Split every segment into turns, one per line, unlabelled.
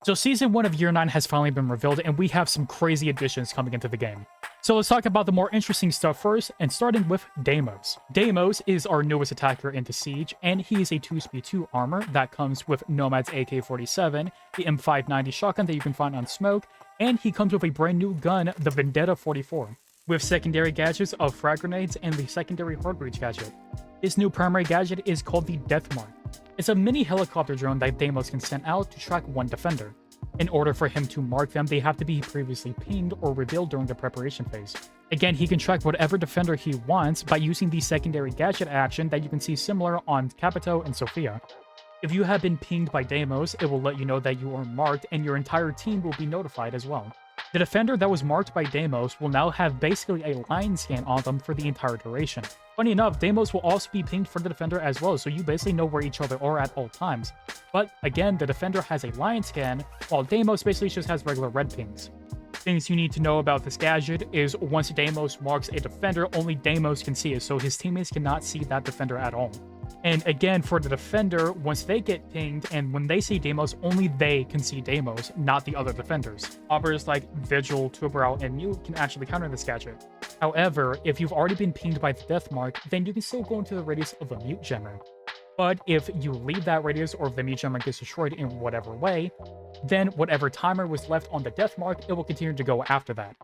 So Season 1 of Year 9 has finally been revealed, and we have some crazy additions coming into the game. So let's talk about the more interesting stuff first, and starting with Deimos. Deimos is our newest attacker into Siege, and he is a 2-speed 2 armor that comes with Nomad's AK-47, the M590 shotgun that you can find on Smoke, and he comes with a brand new gun, the Vendetta 44, with secondary gadgets of frag grenades and the secondary hard breach gadget. His new primary gadget is called the Death Mark. It's a mini helicopter drone that Deimos can send out to track one defender. In order for him to mark them, they have to be previously pinged or revealed during the preparation phase. Again, he can track whatever defender he wants by using the secondary gadget action that you can see similar on Capito and Sophia. If you have been pinged by Deimos, it will let you know that you are marked, and your entire team will be notified as well. The defender that was marked by Deimos will now have basically a line scan on them for the entire duration. Funny enough, Deimos will also be pinged for the defender as well, so you basically know where each other are at all times. But again, the defender has a line scan, while Deimos basically just has regular red pings. Things you need to know about this gadget is once Deimos marks a defender, only Deimos can see it, so his teammates cannot see that defender at all. And again, for the defender, once they get pinged and when they see Deimos, only they can see Deimos, not the other defenders. Operators like Vigil, Tuberal, and Mute can actually counter this gadget. However, if you've already been pinged by the Death Mark, then you can still go into the radius of a Mute Gemmer. But if you leave that radius or if the Mute Gemmer gets destroyed in whatever way, then whatever timer was left on the Death Mark, it will continue to go after that.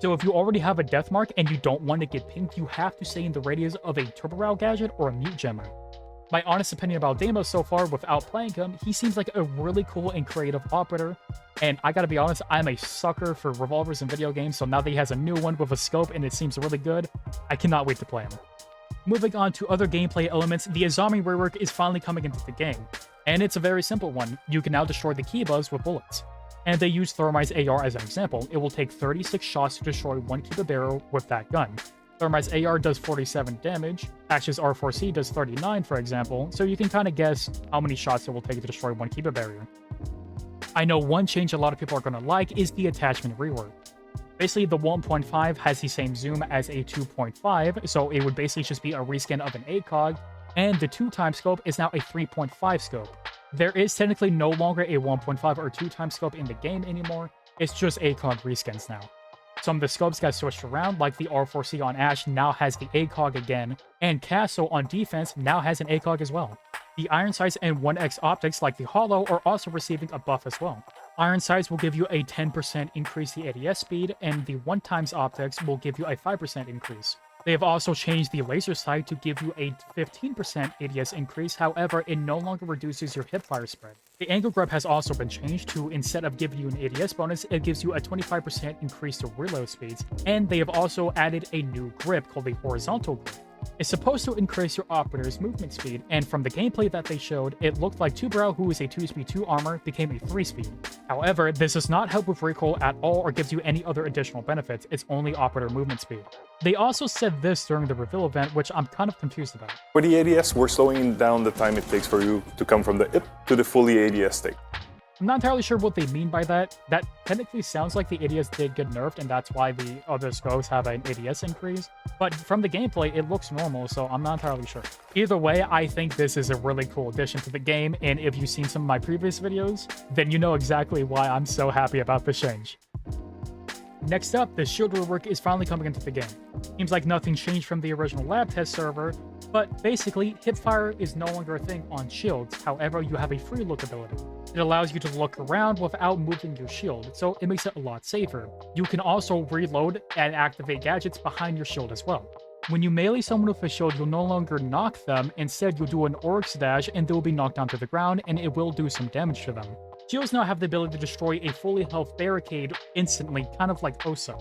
So if you already have a Death Mark and you don't want to get pinged, you have to stay in the radius of a Tuberal gadget or a Mute Gemmer. My honest opinion about Deimos so far, without playing him, he seems like a really cool and creative operator. And I gotta be honest, I'm a sucker for revolvers in video games, so now that he has a new one with a scope and it seems really good, I cannot wait to play him. Moving on to other gameplay elements, the Azami rework is finally coming into the game. And it's a very simple one. You can now destroy the Kibas with bullets. And they use Thermite's AR as an example. It will take 36 shots to destroy one Kiba barrel with that gun. Thermite's AR does 47 damage, Ash's R4C does 39 for example, so you can kind of guess how many shots it will take to destroy one Kiba barrier. I know one change a lot of people are going to like is the attachment rework. Basically, the 1.5 has the same zoom as a 2.5, so it would basically just be a reskin of an ACOG, and the 2x scope is now a 3.5 scope. There is technically no longer a 1.5 or 2x scope in the game anymore, it's just ACOG reskins now. Some of the scopes got switched around, like the R4C on Ash now has the ACOG again, and Castle on defense now has an ACOG as well. The Iron Sights and 1x optics like the Hollow are also receiving a buff as well. Iron Sights will give you a 10% increase the ADS speed, and the 1x optics will give you a 5% increase. They have also changed the laser sight to give you a 15% ADS increase, however, it no longer reduces your hipfire spread. The angle grab has also been changed to, instead of giving you an ADS bonus, it gives you a 25% increase to reload speeds, and they have also added a new grip called the horizontal grip. It's supposed to increase your operator's movement speed, and from the gameplay that they showed, it looked like Tuberal, who is a 2-speed 2 armor, became a 3-speed. However, this does not help with recoil at all or gives you any other additional benefits, it's only operator movement speed. They also said this during the reveal event, which I'm kind of confused about.
For the ADS, we're slowing down the time it takes for you to come from the IP to the fully ADS state.
I'm not entirely sure what they mean by that. That technically sounds like the ADS did get nerfed, and that's why the other scopes have an ADS increase. But from the gameplay, it looks normal, so I'm not entirely sure. Either way, I think this is a really cool addition to the game, and if you've seen some of my previous videos, then you know exactly why I'm so happy about this change. Next up, the shield rework is finally coming into the game. Seems like nothing changed from the original lab test server, but basically, hipfire is no longer a thing on shields, however, you have a free look ability. It allows you to look around without moving your shield, so it makes it a lot safer. You can also reload and activate gadgets behind your shield as well. When you melee someone with a shield, you'll no longer knock them, instead you'll do an Oryx dash and they will be knocked down to the ground and it will do some damage to them. Shields now have the ability to destroy a fully health barricade instantly, kind of like Osa.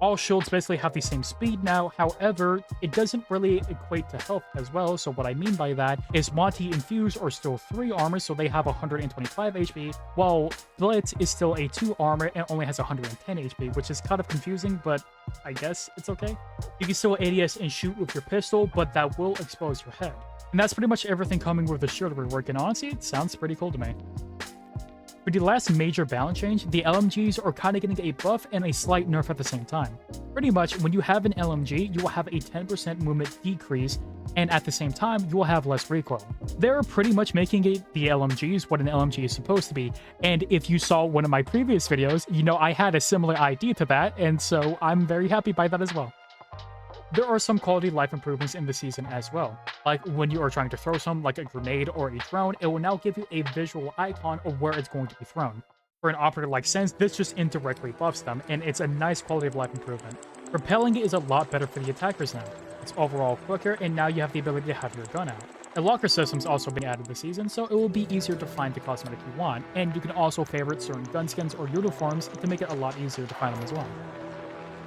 All shields basically have the same speed now, however, it doesn't really equate to health as well, so what I mean by that is Monty and Fuse are still 3 armor, so they have 125 HP, while Blitz is still a 2 armor and only has 110 HP, which is kind of confusing, but I guess it's okay. You can still ADS and shoot with your pistol, but that will expose your head. And that's pretty much everything coming with the shield rework, and honestly, it sounds pretty cool to me. For the last major balance change, the LMGs are kind of getting a buff and a slight nerf at the same time. Pretty much, when you have an LMG, you will have a 10% movement decrease, and at the same time, you will have less recoil. They're pretty much making it the LMGs what an LMG is supposed to be, and if you saw one of my previous videos, you know I had a similar idea to that, and so I'm very happy by that as well. There are some quality of life improvements in the season as well. Like when you are trying to throw something like a grenade or a drone, it will now give you a visual icon of where it's going to be thrown. For an operator like Sense, this just indirectly buffs them, and it's a nice quality of life improvement. Repelling is a lot better for the attackers now. It's overall quicker, and now you have the ability to have your gun out. A locker system's also been added this season, so it will be easier to find the cosmetic you want, and you can also favorite certain gun skins or uniforms to make it a lot easier to find them as well.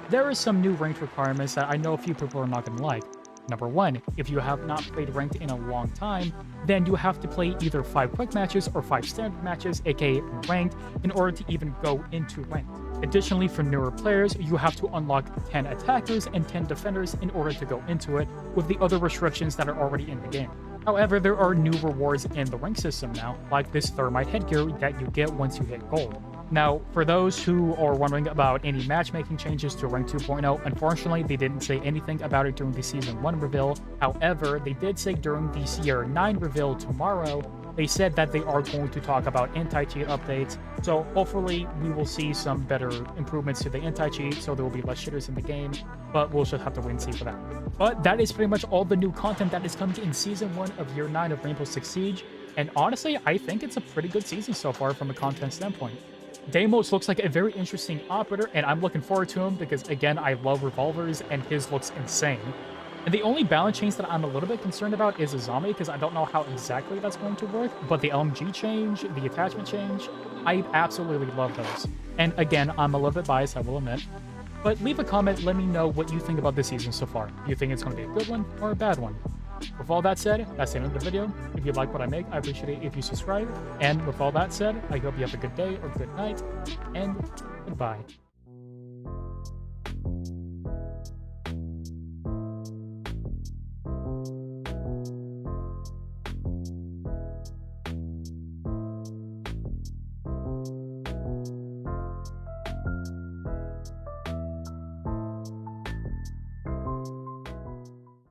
There are some new ranked requirements that I know a few people are not going to like. Number 1, if you have not played ranked in a long time, then you have to play either 5 quick matches or 5 standard matches, aka ranked, in order to even go into ranked. Additionally, for newer players, you have to unlock 10 attackers and 10 defenders in order to go into it, with the other restrictions that are already in the game. However, there are new rewards in the rank system now, like this thermite headgear that you get once you hit gold. Now, for those who are wondering about any matchmaking changes to Rank 2.0, unfortunately, they didn't say anything about it during the Season 1 reveal. However, they did say during the Sierra 9 reveal tomorrow, they said that they are going to talk about anti-cheat updates. So hopefully, we will see some better improvements to the anti-cheat, so there will be less shitters in the game, but we'll just have to wait and see for that. But that is pretty much all the new content that is coming in Season 1 of Year 9 of Rainbow Six Siege, and honestly, I think it's a pretty good season so far from a content standpoint. Deimos looks like a very interesting operator, and I'm looking forward to him because, again, I love revolvers, and his looks insane. And the only balance change that I'm a little bit concerned about is azami, because I don't know how exactly that's going to work, but the LMG change, the attachment change, I absolutely love those. And again, I'm a little bit biased, I will admit. But leave a comment, let me know what you think about this season so far. Do you think it's going to be a good one or a bad one? With all that said, that's the end of the video. If you like what I make, I appreciate it if you subscribe. And with all that said, I hope you have a good day or good night, and goodbye.